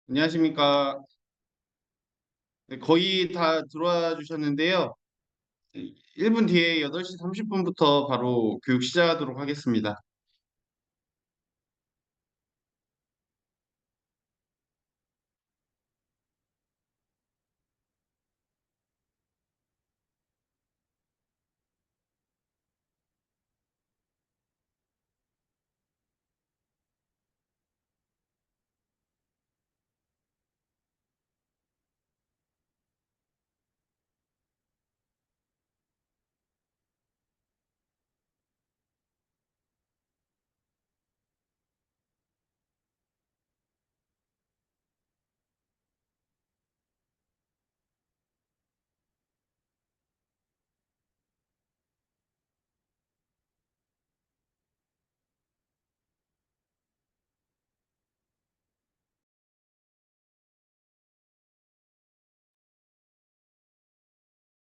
안녕하십니까. 네, 거의 다 들어와 주셨는데요. 1분 뒤에 8시 30분부터 바로 교육 시작하도록 하겠습니다.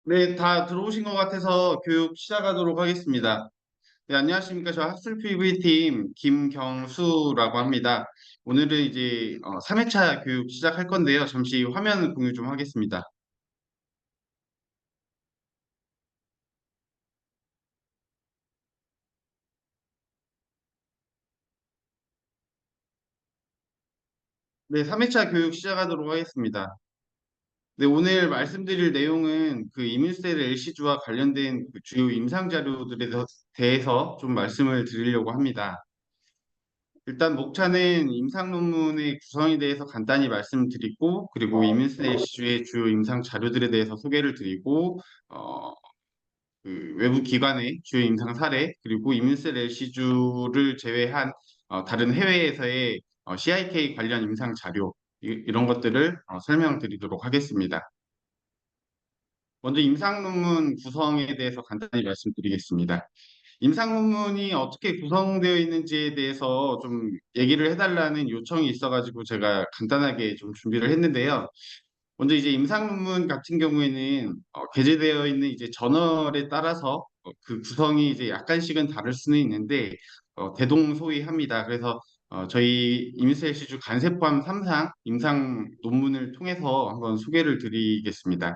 네, 다 들어오신 것 같아서 교육 시작하도록 하겠습니다. 네, 안녕하십니까. 저 학술 PV팀 김경수라고 합니다. 오늘은 이제 3회차 교육 시작할 건데요. 잠시 화면 공유 좀 하겠습니다. 네, 3회차 교육 시작하도록 하겠습니다. 네, 오늘 말씀드릴 내용은 그 이민셀 LC주와 관련된 그 주요 임상 자료들에 대해서 좀 말씀을 드리려고 합니다. 일단 목차는 임상 논문의 구성에 대해서 간단히 말씀드리고, 그리고 이민셀 LC주의 주요 임상 자료들에 대해서 소개를 드리고, 어, 그 외부 기관의 주요 임상 사례, 그리고 이민셀 LC주를 제외한 다른 해외에서의 CIK 관련 임상 자료, 이런 것들을 설명드리도록 하겠습니다. 먼저 임상 논문 구성에 대해서 간단히 말씀드리겠습니다. 임상 논문이 어떻게 구성되어 있는지에 대해서 좀 얘기를 해달라는 요청이 있어가지고 제가 간단하게 좀 준비를 했는데요. 먼저 이제 임상 논문 같은 경우에는 게재되어 있는 이제 저널에 따라서 그 구성이 이제 약간씩은 다를 수는 있는데 대동소이합니다. 그래서 저희 이민셀시주 간세 포함 3상 임상 논문을 통해서 한번 소개를 드리겠습니다.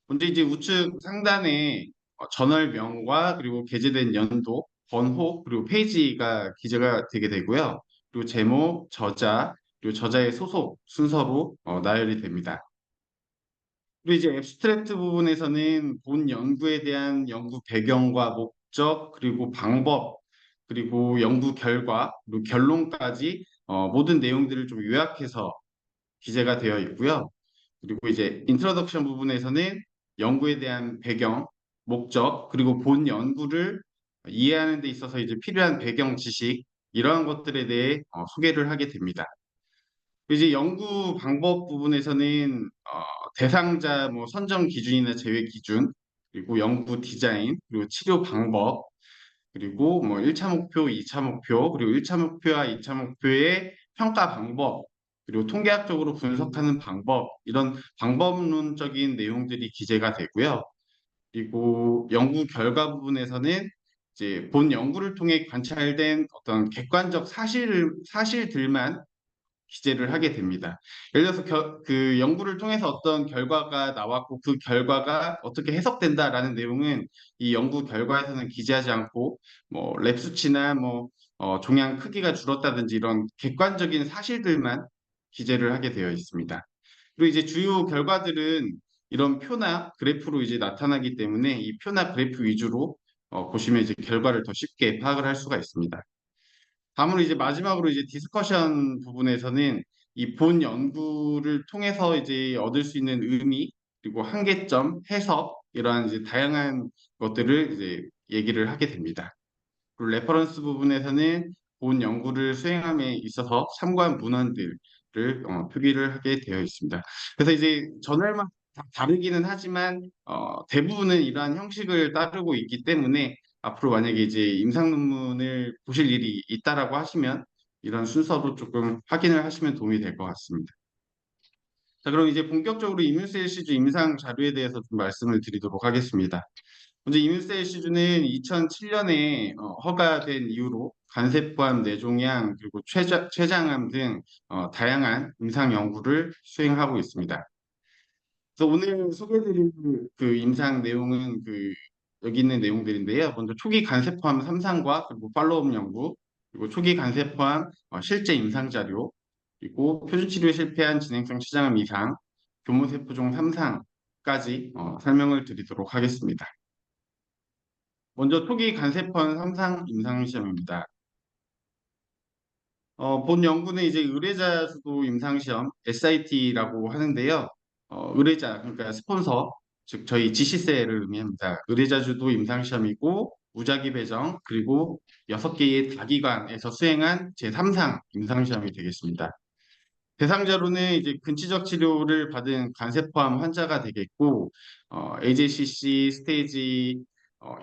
먼저 이제 우측 상단에 저널명과 그리고 게재된 연도, 번호, 그리고 페이지가 기재가 되게 되고요. 그리고 제목, 저자, 그리고 저자의 소속 순서로 나열이 됩니다. 그리고 이제 앱스트랙트 부분에서는 본 연구에 대한 연구 배경과 목적, 그리고 방법, 그리고 연구 결과, 그리고 결론까지 모든 내용들을 좀 요약해서 기재가 되어 있고요. 그리고 이제 인트로덕션 부분에서는 연구에 대한 배경, 목적, 그리고 본 연구를 이해하는 데 있어서 이제 필요한 배경 지식, 이러한 것들에 대해 소개를 하게 됩니다. 이제 연구 방법 부분에서는 대상자 뭐 선정 기준이나 제외 기준, 그리고 연구 디자인, 그리고 치료 방법, 그리고 뭐 1차 목표, 2차 목표, 그리고 1차 목표와 2차 목표의 평가 방법, 그리고 통계학적으로 분석하는 방법, 이런 방법론적인 내용들이 기재가 되고요. 그리고 연구 결과 부분에서는 이제 본 연구를 통해 관찰된 어떤 객관적 사실들만 기재를 하게 됩니다. 예를 들어서 그 연구를 통해서 어떤 결과가 나왔고 그 결과가 어떻게 해석된다라는 내용은 이 연구 결과에서는 기재하지 않고 뭐 랩 수치나 뭐 종양 크기가 줄었다든지 이런 객관적인 사실들만 기재를 하게 되어 있습니다. 그리고 이제 주요 결과들은 이런 표나 그래프로 이제 나타나기 때문에 이 표나 그래프 위주로 보시면 이제 결과를 더 쉽게 파악을 할 수가 있습니다. 다음으로 이제 마지막으로 이제 디스커션 부분에서는 이 본 연구를 통해서 이제 얻을 수 있는 의미, 그리고 한계점, 해석, 이러한 이제 다양한 것들을 이제 얘기를 하게 됩니다. 그리고 레퍼런스 부분에서는 본 연구를 수행함에 있어서 참고한 문헌들을 표기를 하게 되어 있습니다. 그래서 이제 저널마다 다르기는 하지만 대부분은 이러한 형식을 따르고 있기 때문에 앞으로 만약에 이제 임상 논문을 보실 일이 있다라고 하시면 이런 순서도 조금 확인을 하시면 도움이 될 것 같습니다. 자, 그럼 이제 본격적으로 이문세 시주 임상 자료에 대해서 좀 말씀을 드리도록 하겠습니다. 먼저 이문세 시주는 2007년에 허가된 이후로 간세 포함 뇌종양, 그리고 췌장암 등 다양한 임상 연구를 수행하고 있습니다. 그래서 오늘 소개해드릴 그 임상 내용은 여기 있는 내용들인데요. 먼저 초기 간세포암 3상과 그리고 팔로우업 연구, 그리고 초기 간세포암 실제 임상 자료, 그리고 표준 치료에 실패한 진행성 췌장암 이상, 교무세포종 3상까지 설명을 드리도록 하겠습니다. 먼저 초기 간세포암 3상 임상 시험입니다. 본 연구는 이제 의뢰자 주도 임상시험 SIT라고 하는데요. 의뢰자 그러니까 스폰서 즉 저희 지시세를 의미합니다. 의뢰자 주도 임상시험이고 무작위 배정 그리고 6개의 다기관에서 수행한 제3상 임상시험이 되겠습니다. 대상자로는 이제 근치적 치료를 받은 간세포암 환자가 되겠고, AJCC 스테이지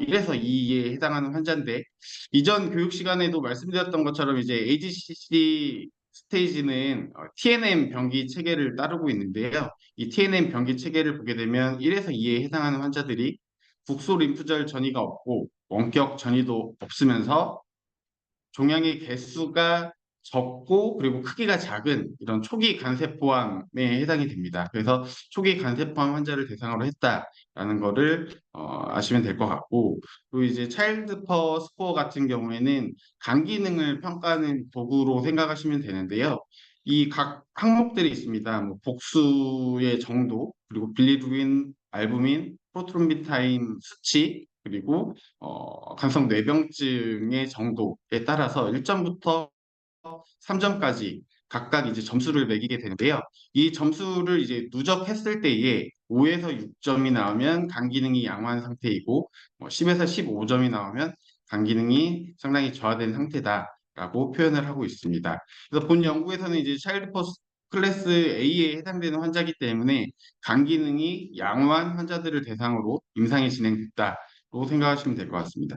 1에서 2에 해당하는 환자인데, 이전 교육 시간에도 말씀드렸던 것처럼 이제 AJCC 스테이지는 TNM 병기 체계를 따르고 있는데요. 이 TNM 병기 체계를 보게 되면 1에서 2에 해당하는 환자들이 국소 림프절 전이가 없고 원격 전이도 없으면서 종양의 개수가 적고 그리고 크기가 작은 이런 초기 간세포암에 해당이 됩니다. 그래서 초기 간세포암 환자를 대상으로 했다라는 거를 아시면 될 것 같고 또 이제 차일드 퍼 스코어 같은 경우에는 간 기능을 평가하는 도구로 생각하시면 되는데요. 이 각 항목들이 있습니다. 뭐 복수의 정도, 그리고 빌리루빈, 알부민, 프로트롬비타인 수치, 그리고 간성 뇌병증의 정도에 따라서 1점부터 3점까지 각각 이제 점수를 매기게 되는데요. 이 점수를 이제 누적했을 때에 5에서 6점이 나오면 간 기능이 양호한 상태이고 10에서 15점이 나오면 간 기능이 상당히 저하된 상태다라고 표현을 하고 있습니다. 그래서 본 연구에서는 이제 차일드 퍼스트 클래스 A에 해당되는 환자이기 때문에 간 기능이 양호한 환자들을 대상으로 임상이 진행됐다고 생각하시면 될 것 같습니다.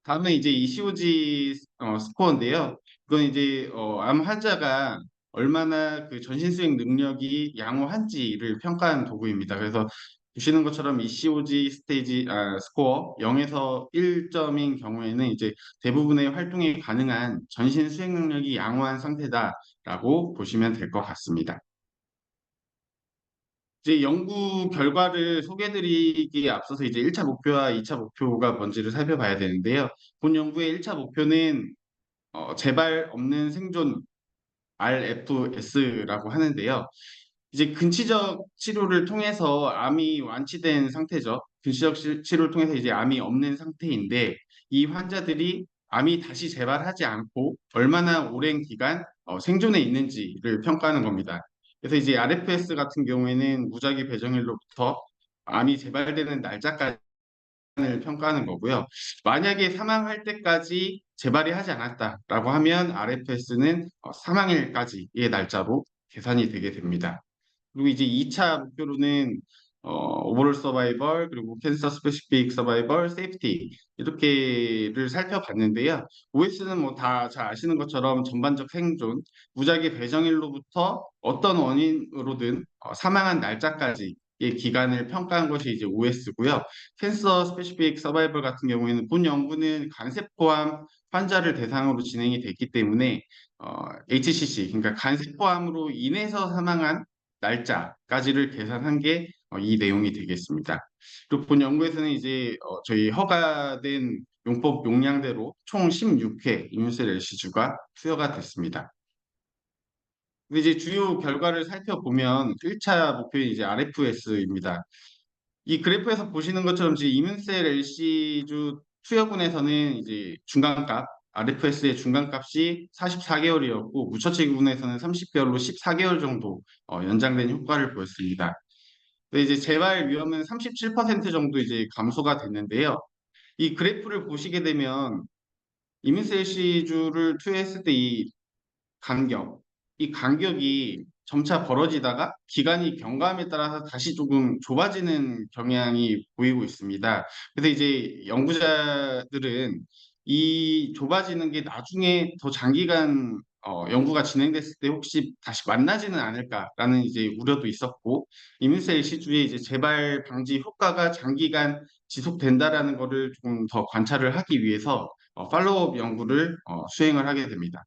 다음은 이제 ECOG 스코어인데요. 이건 이제 암 환자가 얼마나 그 전신 수행 능력이 양호한지를 평가하는 도구입니다. 그래서 보시는 것처럼 ECOG 스코어 0에서 1점인 경우에는 이제 대부분의 활동이 가능한 전신 수행 능력이 양호한 상태다라고 보시면 될 것 같습니다. 이제 연구 결과를 소개해드리기에 앞서서 이제 1차 목표와 2차 목표가 뭔지를 살펴봐야 되는데요. 본 연구의 1차 목표는 재발 없는 생존 RFS라고 하는데요. 이제 근치적 치료를 통해서 암이 완치된 상태죠. 근치적 치료를 통해서 이제 암이 없는 상태인데 이 환자들이 암이 다시 재발하지 않고 얼마나 오랜 기간 생존해 있는지를 평가하는 겁니다. 그래서 이제 RFS 같은 경우에는 무작위 배정일로부터 암이 재발되는 날짜까지 을 평가하는 거고요. 만약에 사망할 때까지 재발이 하지 않았다라고 하면 RFS는 사망일까지의 날짜로 계산이 되게 됩니다. 그리고 이제 2차 목표로는 오버롤 서바이벌 그리고 캔서 스페시픽 서바이벌 세이프티 이렇게를 살펴봤는데요. OS는 뭐 다 잘 아시는 것처럼 전반적 생존, 무작위 배정일로부터 어떤 원인으로든 사망한 날짜까지의 기간을 평가한 것이 이제 OS고요. 캔서 스페시픽 서바이벌 같은 경우에는 본 연구는 간세포암 환자를 대상으로 진행이 됐기 때문에 HCC 그러니까 간세포암으로 인해서 사망한 날짜까지를 계산한 게 이 내용이 되겠습니다. 그리고 본 연구에서는 이제 저희 허가된 용법 용량대로 총 16회 이뮨셀 LC주가 투여가 됐습니다. 근데 이제 주요 결과를 살펴보면 1차 목표는 이제 RFS입니다. 이 그래프에서 보시는 것처럼 지금 이뮨셀 LC주 투여군에서는 이제 중간값 RFS의 중간값이 44개월이었고 무처치군에서는 30개월로 14개월 정도 연장된 효과를 보였습니다. 근데 이제 재발 위험은 37% 정도 이제 감소가 됐는데요. 이 그래프를 보시게 되면 이뮨셀 LC주를 투여했을 때 이 간격이 점차 벌어지다가 기간이 경과함에 따라서 다시 조금 좁아지는 경향이 보이고 있습니다. 그래서 이제 연구자들은 이 좁아지는 게 나중에 더 장기간 연구가 진행됐을 때 혹시 다시 만나지는 않을까라는 이제 우려도 있었고 이뮨셀 시주의 이제 재발 방지 효과가 장기간 지속된다라는 것을 조금 더 관찰을 하기 위해서 팔로우업 연구를 수행을 하게 됩니다.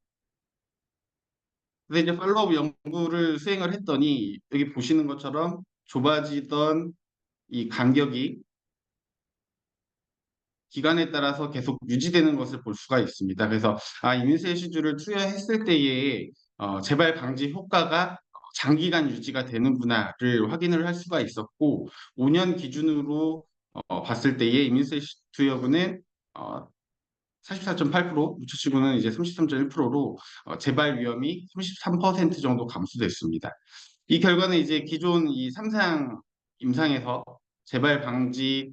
근데 이제 팔로우업 연구를 수행을 했더니 여기 보시는 것처럼 좁아지던 이 간격이 기간에 따라서 계속 유지되는 것을 볼 수가 있습니다. 그래서 이민세시주를 투여했을 때의 재발 방지 효과가 장기간 유지가 되는구나를 확인을 할 수가 있었고 5년 기준으로 봤을 때의 이민세 투여분은 어, 44.8%, 우측치고는 이제 33.1%로 재발 위험이 33% 정도 감소됐습니다. 이 결과는 이제 기존 이 삼상 임상에서 재발 방지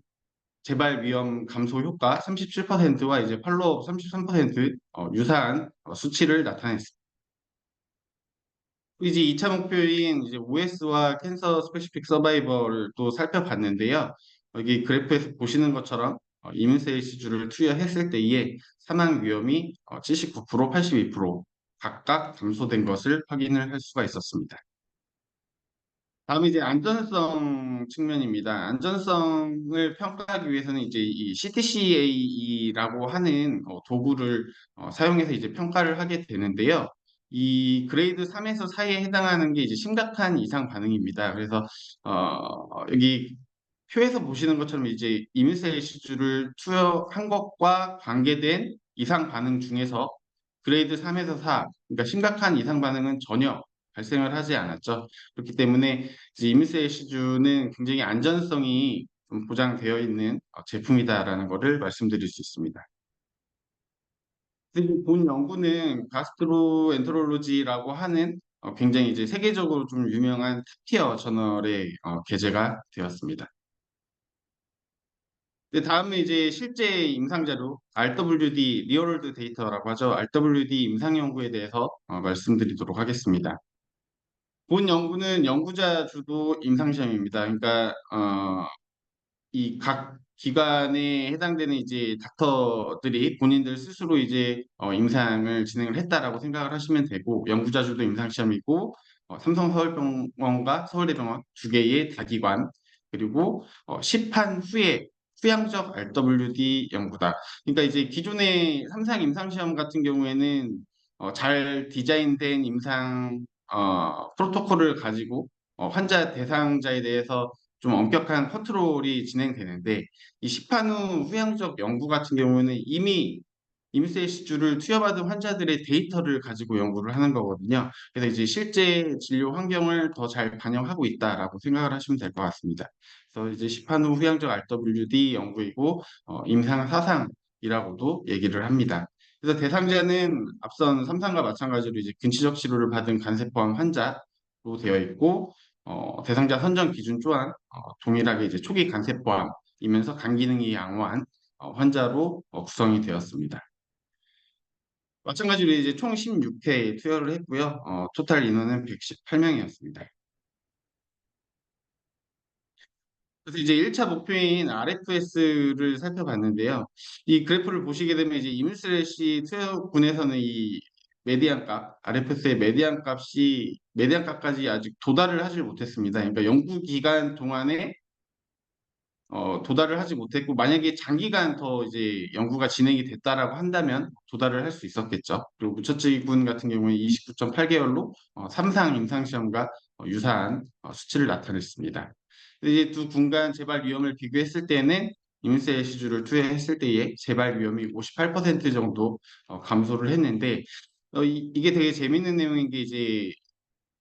재발 위험 감소 효과 37%와 이제 팔로업 33% 유사한 수치를 나타냈습니다. 이제 2차 목표인 이제 OS와 캔서 스페시픽 서바이벌을 또 살펴봤는데요. 여기 그래프에서 보시는 것처럼 이민세이시주를 투여했을 때의 사망 위험이 79%, 82% 각각 감소된 것을 확인을 할 수가 있었습니다. 다음 이제 안전성 측면입니다. 안전성을 평가하기 위해서는 이제 이 CTCA라고 하는 도구를 사용해서 이제 평가를 하게 되는데요. 이 그레이드 3에서 4에 해당하는 게 이제 심각한 이상 반응입니다. 그래서 여기 표에서 보시는 것처럼 이제 이민세이시주를 투여한 것과 관계된 이상 반응 중에서 그레이드 3에서 4, 그러니까 심각한 이상 반응은 전혀 발생을 하지 않았죠. 그렇기 때문에 이제 이민세이시주는 굉장히 안전성이 좀 보장되어 있는 제품이다라는 것을 말씀드릴 수 있습니다. 그리고 본 연구는 가스트로엔테롤로지라고 하는 굉장히 이제 세계적으로 좀 유명한 탑티어 저널에 게재가 되었습니다. 다음은 이제 실제 임상 자료 RWD 리얼월드 데이터라고 하죠. RWD 임상 연구에 대해서 말씀드리도록 하겠습니다. 본 연구는 연구자 주도 임상 시험입니다. 그러니까 이 각 기관에 해당되는 이제 닥터들이 본인들 스스로 이제 임상을 진행을 했다라고 생각을 하시면 되고 연구자 주도 임상 시험이고 삼성서울병원과 서울대병원 두 개의 다기관 그리고 시판 후에 후양적 RWD 연구다. 그러니까 이제 기존의 삼상 임상 시험 같은 경우에는 잘 디자인된 임상 프로토콜을 가지고 환자 대상자에 대해서 좀 엄격한 컨트롤이 진행되는데 이 시판 후 후양적 연구 같은 경우는 이미 임세시주를 투여받은 환자들의 데이터를 가지고 연구를 하는 거거든요. 그래서 이제 실제 진료 환경을 더 잘 반영하고 있다라고 생각을 하시면 될 것 같습니다. 그래서 이제 시판 후 후양적 RWD 연구이고 임상 사상이라고도 얘기를 합니다. 그래서 대상자는 앞선 삼상과 마찬가지로 이제 근치적 치료를 받은 간세포암 환자로 되어 있고 대상자 선정 기준 또한 동일하게 이제 초기 간세포암이면서 간 기능이 양호한 환자로 구성이 되었습니다. 마찬가지로 이제 총 16회 투여를 했고요. 토탈 인원은 118명이었습니다. 그래서 이제 1차 목표인 RFS를 살펴봤는데요. 이 그래프를 보시게 되면 이제 이물스레시 투여군에서는 이 메디안 값, RFS의 메디안 값까지 아직 도달을 하지 못했습니다. 그러니까 연구 기간 동안에 도달을 하지 못했고 만약에 장기간 더 이제 연구가 진행이 됐다라고 한다면 도달을 할 수 있었겠죠. 그리고 무처치군 같은 경우에 29.8개월로 삼상 임상시험과 유사한 수치를 나타냈습니다. 근데 이제 두 군간 재발 위험을 비교했을 때는 이문세 시주를 투여했을 때의 재발 위험이 58% 정도 감소를 했는데 이게 되게 재밌는 내용인 게 이제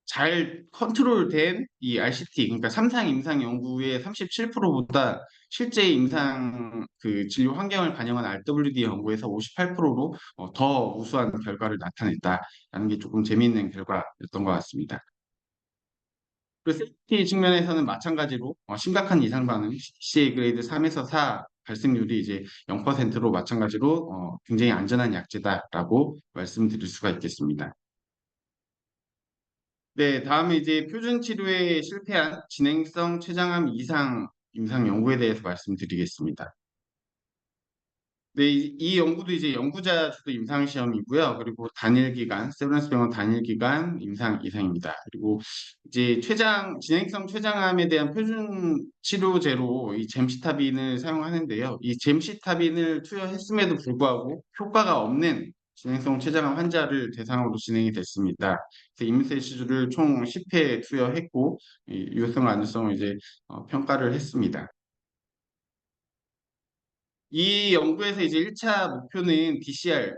잘 컨트롤된 이 RCT, 그러니까 삼상 임상 연구의 37%보다 실제 임상 그 진료 환경을 반영한 RWD 연구에서 58%로 더 우수한 결과를 나타냈다라는 게 조금 재미있는 결과였던 것 같습니다. 그리고 세이프티 측면에서는 마찬가지로 심각한 이상 반응, CA 그레이드 3에서 4 발생률이 이제 0%로 마찬가지로 굉장히 안전한 약제다라고 말씀드릴 수가 있겠습니다. 네, 다음에 이제 표준 치료에 실패한 진행성 췌장암 이상 임상 연구에 대해서 말씀드리겠습니다. 네, 이 연구도 이제 연구자 주도 임상 시험이고요. 그리고 단일 기간, 세브란스 병원 단일 기간 임상 이상입니다. 그리고 이제 진행성 췌장암에 대한 표준 치료제로 이 젬시타빈을 사용하는데요. 이 젬시타빈을 투여했음에도 불구하고 효과가 없는 진행성 췌장암 환자를 대상으로 진행이 됐습니다. 그래서 이문세 시술을 총 10회 투여했고 이 유효성, 안전성을 이제 평가를 했습니다. 이 연구에서 이제 1차 목표는 DCR,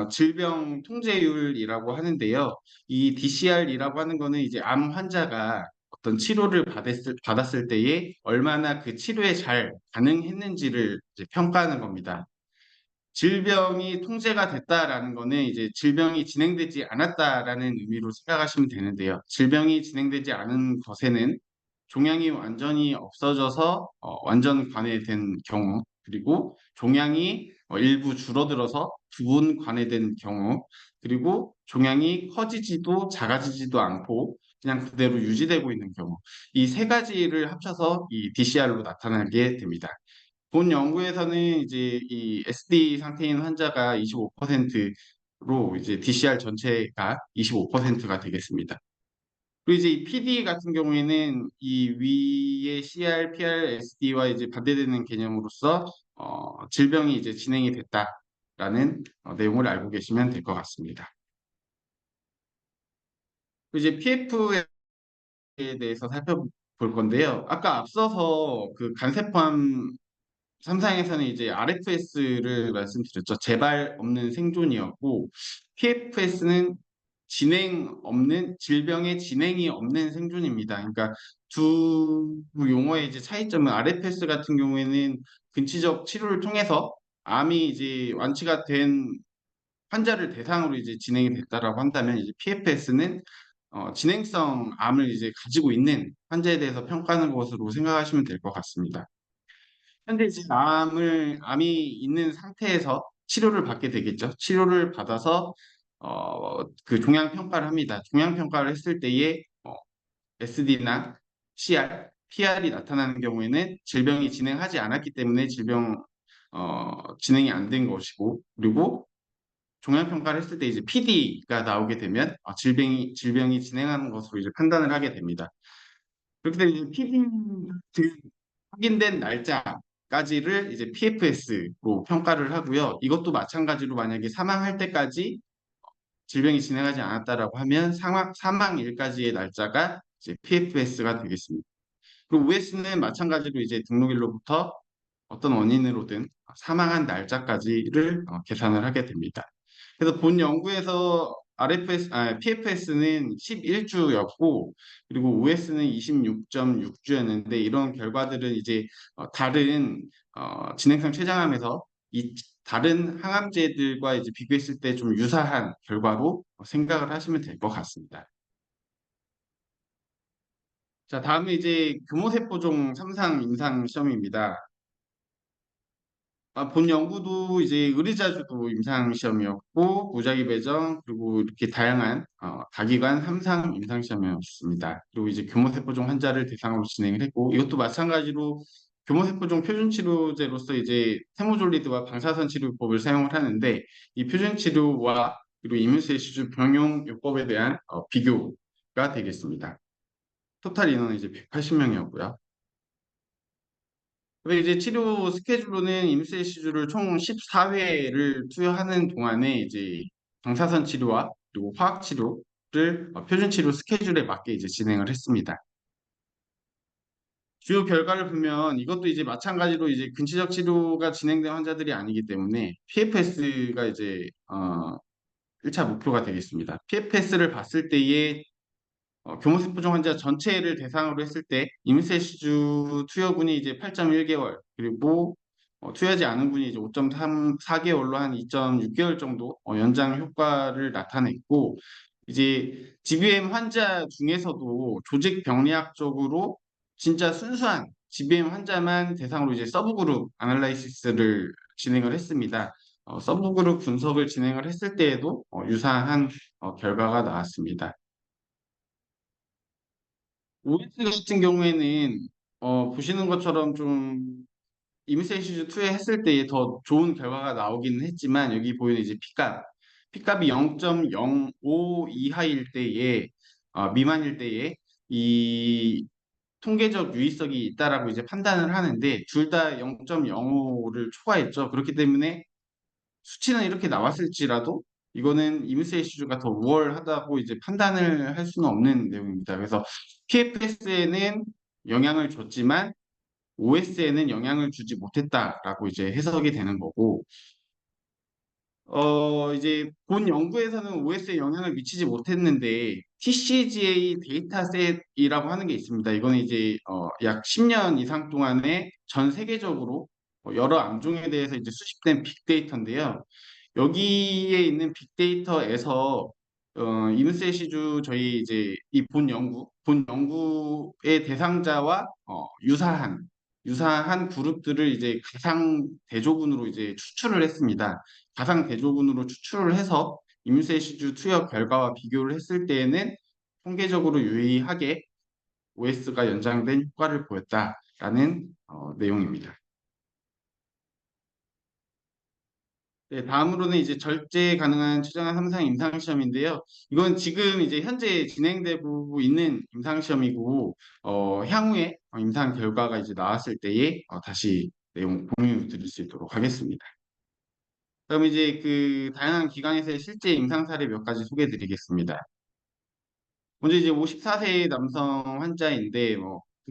질병 통제율이라고 하는데요. 이 DCR이라고 하는 거는 이제 암 환자가 어떤 치료를 받았을 때에 얼마나 그 치료에 잘 반응했는지를 이제 평가하는 겁니다. 질병이 통제가 됐다라는 거는 이제 질병이 진행되지 않았다라는 의미로 생각하시면 되는데요. 질병이 진행되지 않은 것에는 종양이 완전히 없어져서 완전 관해된 경우, 그리고 종양이 일부 줄어들어서 부분 관해된 경우, 그리고 종양이 커지지도 작아지지도 않고 그냥 그대로 유지되고 있는 경우, 이 세 가지를 합쳐서 이 DCR로 나타나게 됩니다. 본 연구에서는 이제 이 SD 상태인 환자가 25%로 이제 DCR 전체가 25%가 되겠습니다. 그리고 이제 이 PD 같은 경우에는 이 위의 CR, PR, SD와 이제 반대되는 개념으로서 질병이 이제 진행이 됐다라는 내용을 알고 계시면 될 것 같습니다. 그리고 이제 PF에 대해서 살펴볼 건데요. 아까 앞서서 그 간세포암 삼상에서는 이제 RFS를 말씀드렸죠. 재발 없는 생존이었고, PFS는 질병의 진행이 없는 생존입니다. 그러니까 두 용어의 이제 차이점은 RFS 같은 경우에는 근치적 치료를 통해서 암이 이제 완치가 된 환자를 대상으로 이제 진행이 됐다라고 한다면, 이제 PFS는 진행성 암을 이제 가지고 있는 환자에 대해서 평가하는 것으로 생각하시면 될 것 같습니다. 현재 이제 암이 있는 상태에서 치료를 받게 되겠죠. 치료를 받아서 그 종양 평가를 합니다. 종양 평가를 했을 때에 SD나 CR, PR이 나타나는 경우에는 질병이 진행하지 않았기 때문에 질병 진행이 안 된 것이고, 그리고 종양 평가를 했을 때 이제 PD가 나오게 되면 질병이 진행하는 것으로 이제 판단을 하게 됩니다. 그렇게 되면 이제 PD 확인된 날짜까지를 이제 PFS로 평가를 하고요. 이것도 마찬가지로 만약에 사망할 때까지 질병이 진행하지 않았다라고 하면 사망일까지의 날짜가 이제 PFS가 되겠습니다. 그리고 OS는 마찬가지로 이제 등록일로부터 어떤 원인으로든 사망한 날짜까지를 계산을 하게 됩니다. 그래서 본 연구에서 PFS는 11주였고, 그리고 OS는 26.6주였는데, 이런 결과들은 이제 다른 진행성 췌장암에서 이 다른 항암제들과 이제 비교했을 때 좀 유사한 결과로 생각을 하시면 될 것 같습니다. 자, 다음은 이제 교모세포종 3상 임상 시험입니다. 본 연구도 이제 의뢰자주도 임상 시험이었고, 무작위 배정, 그리고 이렇게 다양한 다기관 3상 임상 시험이었습니다. 그리고 이제 교모세포종 환자를 대상으로 진행을 했고, 이것도 마찬가지로 교모세포종 표준치료제로서 이제 테모졸리드와 방사선 치료법을 사용을 하는데, 이 표준치료와 그리고 이뮤세시주 병용 요법에 대한 비교가 되겠습니다. 토탈 인원은 이제 180명이었고요. 그리고 이제 치료 스케줄로는 임세시술을 총 14회를 투여하는 동안에 이제 방사선 치료와 그리고 화학 치료를 표준 치료 스케줄에 맞게 이제 진행을 했습니다. 주요 결과를 보면 이것도 이제 마찬가지로 이제 근치적 치료가 진행된 환자들이 아니기 때문에 PFS가 이제 1차 목표가 되겠습니다. PFS를 봤을 때의 교모세포종 환자 전체를 대상으로 했을 때 임세시주 투여군이 이제 8.1개월, 그리고 투여하지 않은 군이 이제 5.34개월로 한 2.6개월 정도 연장 효과를 나타냈고, 이제 GBM 환자 중에서도 조직 병리학적으로 진짜 순수한 GBM 환자만 대상으로 이제 서브그룹 아날라이시스를 진행을 했습니다. 서브그룹 분석을 진행을 했을 때에도 유사한 결과가 나왔습니다. OS 같은 경우에는 보시는 것처럼 좀 이미세이시즈 2에 했을 때 더 좋은 결과가 나오기는 했지만 여기 보이는 이제 P값이 0.05 이하일 때에 미만일 때에 이 통계적 유의성이 있다라고 이제 판단을 하는데 둘 다 0.05를 초과했죠. 그렇기 때문에 수치는 이렇게 나왔을지라도 이거는 이미세이시즈가 더 우월하다고 이제 판단을 할 수는 없는 내용입니다. 그래서 PFS에는 영향을 줬지만 OS에는 영향을 주지 못했다라고 이제 해석이 되는 거고, 이제 본 연구에서는 OS에 영향을 미치지 못했는데, TCGA 데이터셋이라고 하는 게 있습니다. 이거는 이제 약 10년 이상 동안에 전 세계적으로 여러 암종에 대해서 이제 수집된 빅데이터인데요. 여기에 있는 빅데이터에서 이문세시주 저희 이제 이 본 연구의 대상자와 유사한 그룹들을 이제 가상 대조군으로 이제 추출을 했습니다. 가상 대조군으로 추출을 해서 이문세시주 투여 결과와 비교를 했을 때에는 통계적으로 유의하게 OS가 연장된 효과를 보였다라는 내용입니다. 네, 다음으로는 이제 절제 가능한 최장한 삼상 임상 시험인데요. 이건 지금 이제 현재 진행되고 있는 임상 시험이고 향후에 임상 결과가 이제 나왔을 때에 다시 내용 공유 드릴 수 있도록 하겠습니다. 그럼 이제 그 다양한 기관에서의 실제 임상 사례 몇 가지 소개해 드리겠습니다. 먼저 이제 54세 남성 환자인데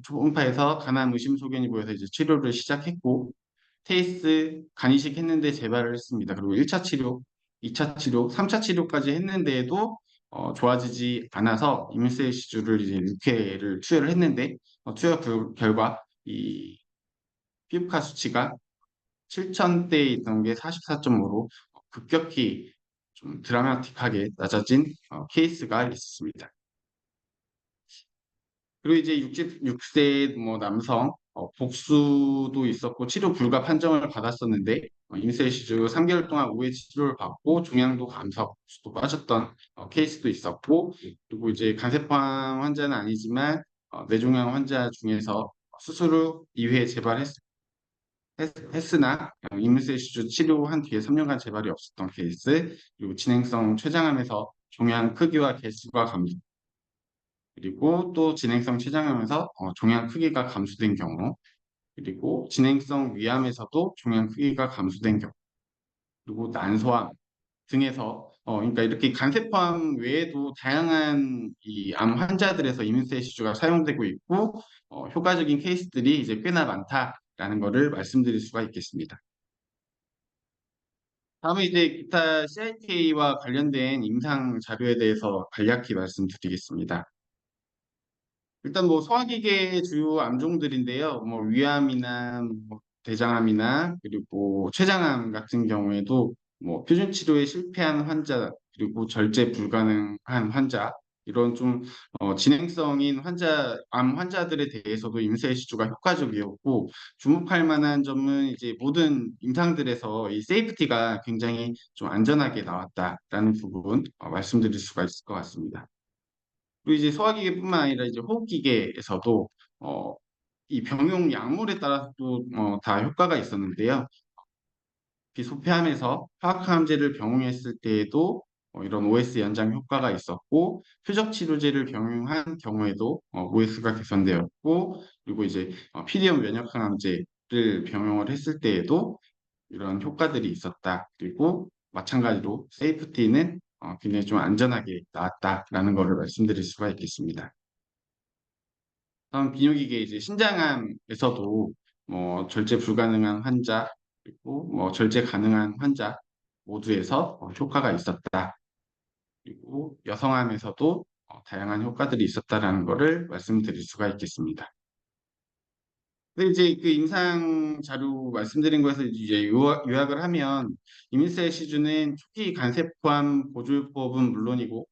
초음파에서 간암 의심 소견이 보여서 이제 치료를 시작했고 테이스 간이식 했는데 재발을 했습니다. 그리고 1차 치료, 2차 치료, 3차 치료까지 했는데도 좋아지지 않아서 이물세시주를 이제 6회를 투여를 했는데 투여 결과 이 피부과 수치가 7,000대에 있던 게 44.5로 급격히 좀 드라마틱하게 낮아진 케이스가 있습니다. 그리고 이제 66세 뭐 남성 복수도 있었고 치료 불가 판정을 받았었는데 인쇄시주 3개월 동안 우회 치료를 받고 종양도 감소하고 복수도 빠졌던 케이스도 있었고 그리고 이제 간세포암 환자는 아니지만 뇌종양 환자 중에서 수술 후 2회 했으나 인쇄시주 치료한 뒤에 3년간 재발이 없었던 케이스 그리고 진행성 췌장암에서 종양 크기와 개수가 감소 그리고 또 진행성 췌장암에서 종양 크기가 감소된 경우, 그리고 진행성 위암에서도 종양 크기가 감소된 경우, 그리고 난소암 등에서 그러니까 이렇게 간세포암 외에도 다양한 이 암 환자들에서 이민세시주가 사용되고 있고 효과적인 케이스들이 이제 꽤나 많다라는 것을 말씀드릴 수가 있겠습니다. 다음에 이제 기타 CIT와 관련된 임상 자료에 대해서 간략히 말씀드리겠습니다. 일단 뭐 소화기계 주요 암종들인데요. 뭐 위암이나 뭐 대장암이나 그리고 췌장암 같은 경우에도 뭐 표준 치료에 실패한 환자 그리고 절제 불가능한 환자 이런 좀 진행성인 암 환자들에 대해서도 임세시주가 효과적이었고 주목할 만한 점은 이제 모든 임상들에서 이 세이프티가 굉장히 좀 안전하게 나왔다라는 부분 말씀드릴 수가 있을 것 같습니다. 그리고 이제 소화기계뿐만 아니라 이제 호흡기계에서도 어, 이 병용 약물에 따라서도 다 효과가 있었는데요. 비소폐암에서 화학항암제를 병용했을 때에도 이런 OS 연장 효과가 있었고 표적 치료제를 병용한 경우에도 OS가 개선되었고 그리고 이제 PDM 면역 항암제를 병용을 했을 때에도 이런 효과들이 있었다. 그리고 마찬가지로 세이프티는 굉장히 좀 안전하게 나왔다라는 것을 말씀드릴 수가 있겠습니다. 다음 비뇨기계 이제 신장암에서도 뭐 절제 불가능한 환자 그리고 뭐 절제 가능한 환자 모두에서 효과가 있었다. 그리고 여성암에서도 다양한 효과들이 있었다라는 것을 말씀드릴 수가 있겠습니다. 근데 이제 그 임상 자료 말씀드린 거에서 이제 요약을 하면 이민세 시주는 초기 간세포암 보조법은 물론이고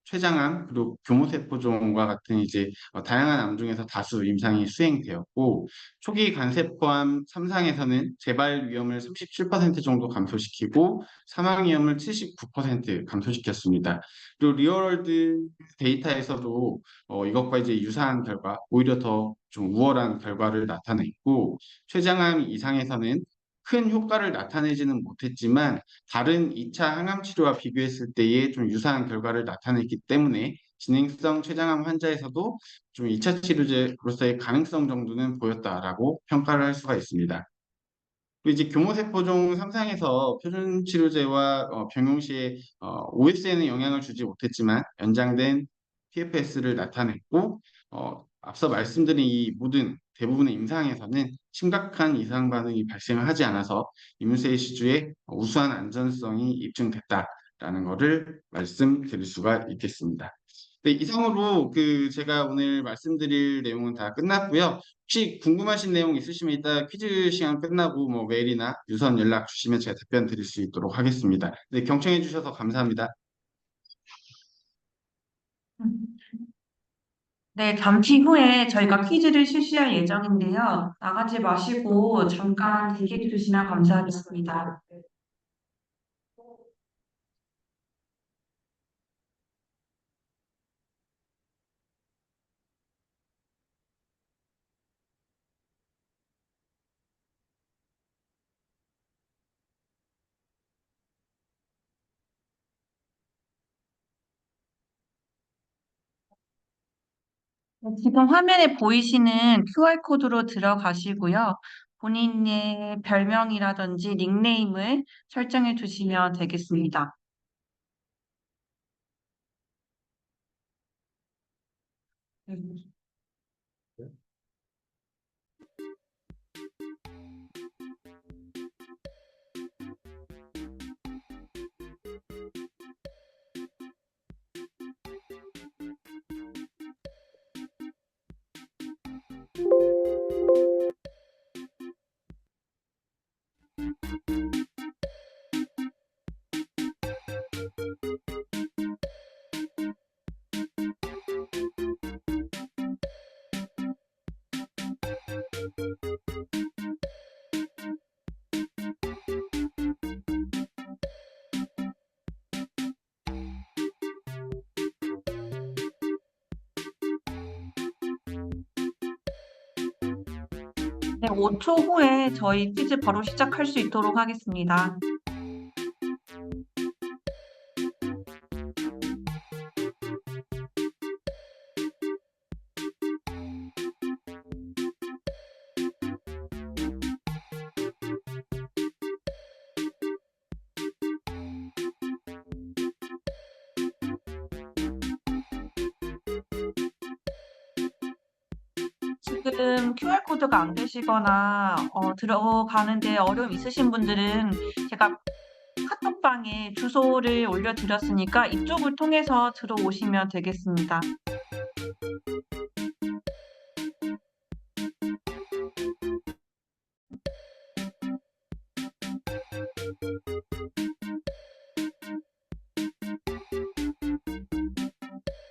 췌장암 그리고 교모세포종과 같은 이제 다양한 암 중에서 다수 임상이 수행되었고 초기 간세포암 3상에서는 재발 위험을 37% 정도 감소시키고 사망 위험을 79% 감소시켰습니다. 그리고 리얼월드 데이터에서도 이것과 이제 유사한 결과 오히려 더 좀 우월한 결과를 나타냈고 췌장암 이상에서는 큰 효과를 나타내지는 못했지만 다른 2차 항암 치료와 비교했을 때에 좀 유사한 결과를 나타냈기 때문에 진행성 췌장암 환자에서도 좀 2차 치료제로서의 가능성 정도는 보였다라고 평가를 할 수가 있습니다. 또 이제 교모세포종 상상에서 표준 치료제와 병용 시에 OS에는 영향을 주지 못했지만 연장된 PFS를 나타냈고 앞서 말씀드린 이 모든 대부분의 임상에서는 심각한 이상 반응이 발생을 하지 않아서 이문세 시주의 우수한 안전성이 입증됐다라는 것을 말씀드릴 수가 있겠습니다. 네, 이상으로 제가 오늘 말씀드릴 내용은 다 끝났고요. 혹시 궁금하신 내용 있으시면 이따 퀴즈 시간 끝나고 뭐 메일이나 유선 연락 주시면 제가 답변 드릴 수 있도록 하겠습니다. 네, 경청해 주셔서 감사합니다. 네, 잠시 후에 저희가 퀴즈를 실시할 예정인데요. 나가지 마시고 잠깐 대기해 주시면 감사하겠습니다. 네, 지금 화면에 보이시는 QR코드로 들어가시고요. 본인의 별명이라든지 닉네임을 설정해 주시면 되겠습니다. 네. 네, 5초 후에 저희 퀴즈 바로 시작할 수 있도록 하겠습니다. 지금 QR코드가 안 되시거나 들어가는데 어려움 있으신 분들은 제가 카톡방에 주소를 올려드렸으니까 이쪽을 통해서 들어오시면 되겠습니다.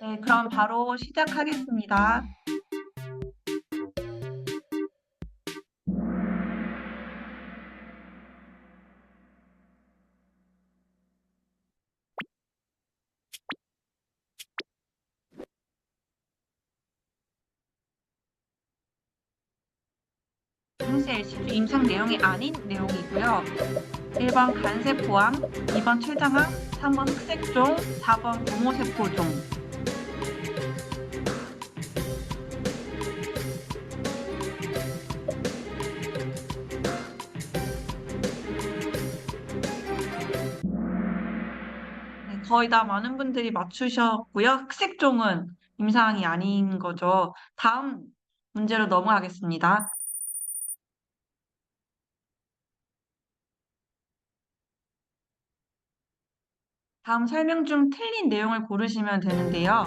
네, 그럼 바로 시작하겠습니다. 임세 LC주 임상 내용이 아닌 내용이고요. 1번 간세포암, 2번 췌장암, 3번 흑색종, 4번 고모세포종. 네, 거의 다 많은 분들이 맞추셨고요. 흑색종은 임상이 아닌 거죠. 다음 문제로 넘어가겠습니다. 다음 설명 중 틀린 내용을 고르시면 되는데요.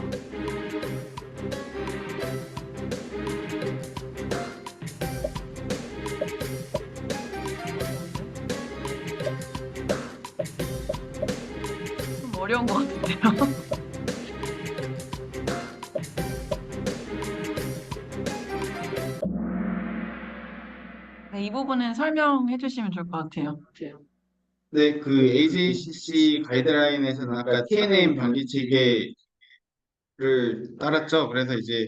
좀 어려운 것 같은데요. 네, 이 부분은 설명해 주시면 좋을 것 같아요. 네, AJCC 가이드라인에서는 아까 TNM 병기 체계를 따랐죠. 그래서 이제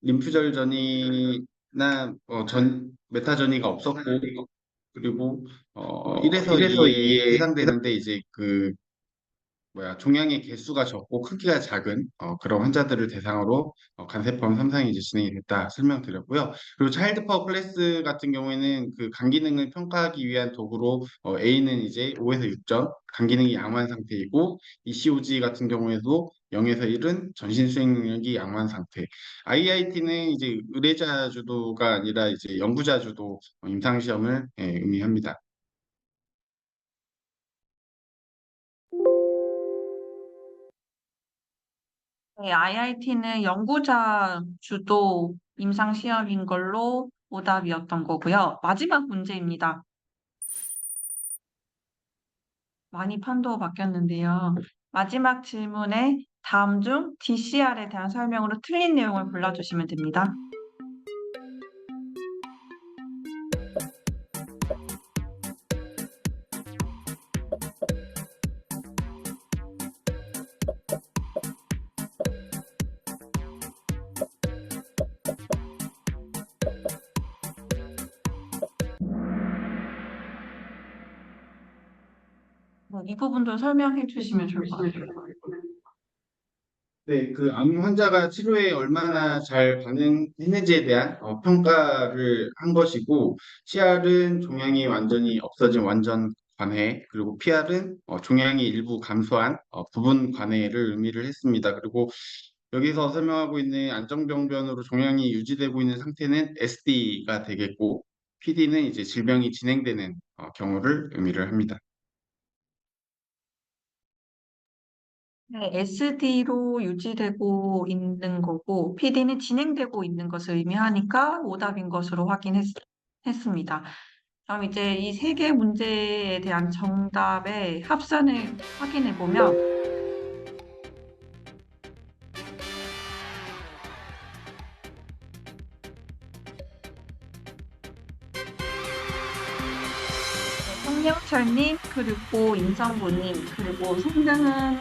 림프절 전이나 메타 전이가 없었고, 그리고 1에서 2에 해당되는데 이제 종양의 개수가 적고 크기가 작은 그런 환자들을 대상으로 간세포암 3상이 이제 진행이 됐다 설명드렸고요. 그리고 차일드 파워 클래스 같은 경우에는 그 간 기능을 평가하기 위한 도구로 A는 이제 5에서 6점, 간 기능이 양호한 상태이고 ECOG 같은 경우에도 0에서 1은 전신 수행 능력이 양호한 상태. IIT는 이제 의뢰자 주도가 아니라 이제 연구자 주도 임상 시험을 의미합니다. 네, IIT는 연구자 주도 임상 시험인 걸로 오답이었던 거고요. 마지막 문제입니다. 많이 판도 바뀌었는데요. 마지막 질문에 다음 중 DCR에 대한 설명으로 틀린 내용을 골라주시면 됩니다. 이 부분도 설명해 주시면 좋을 것 같아요. 네, 그 암 환자가 치료에 얼마나 잘 반응했는지에 대한 평가를 한 것이고, CR은 종양이 완전히 없어진 완전 관해, 그리고 PR은 종양이 일부 감소한 부분 관해를 의미를 했습니다. 그리고 여기서 설명하고 있는 안정병변으로 종양이 유지되고 있는 상태는 SD가 되겠고, PD는 이제 질병이 진행되는 경우를 의미를 합니다. 네, SD로 유지되고 있는 거고, PD는 진행되고 있는 것을 의미하니까 오답인 것으로 확인했습니다. 그럼 이제 이 세 개 문제에 대한 정답의 합산을 확인해 보면, 송영철님, 그리고 임성부님, 그리고 송등은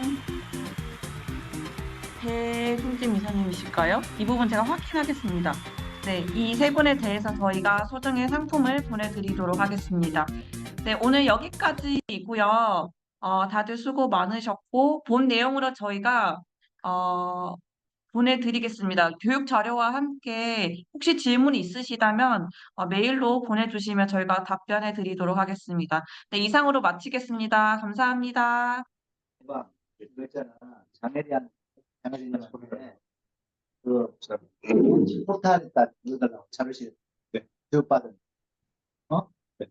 배승진 이사님이실까요? 이 부분 제가 확인하겠습니다. 네, 이 세 분에 대해서 저희가 소정의 상품을 보내드리도록 하겠습니다. 네, 오늘 여기까지이고요. 다들 수고 많으셨고, 본 내용으로 저희가 어, 보내드리겠습니다. 교육 자료와 함께 혹시 질문이 있으시다면 메일로 보내주시면 저희가 답변해 드리도록 하겠습니다. 네, 이상으로 마치겠습니다. 감사합니다. 봐, 그거 있잖아. 장애인한테 그 포탈에다 넣어달라고 자료실 교육받은 어? 네.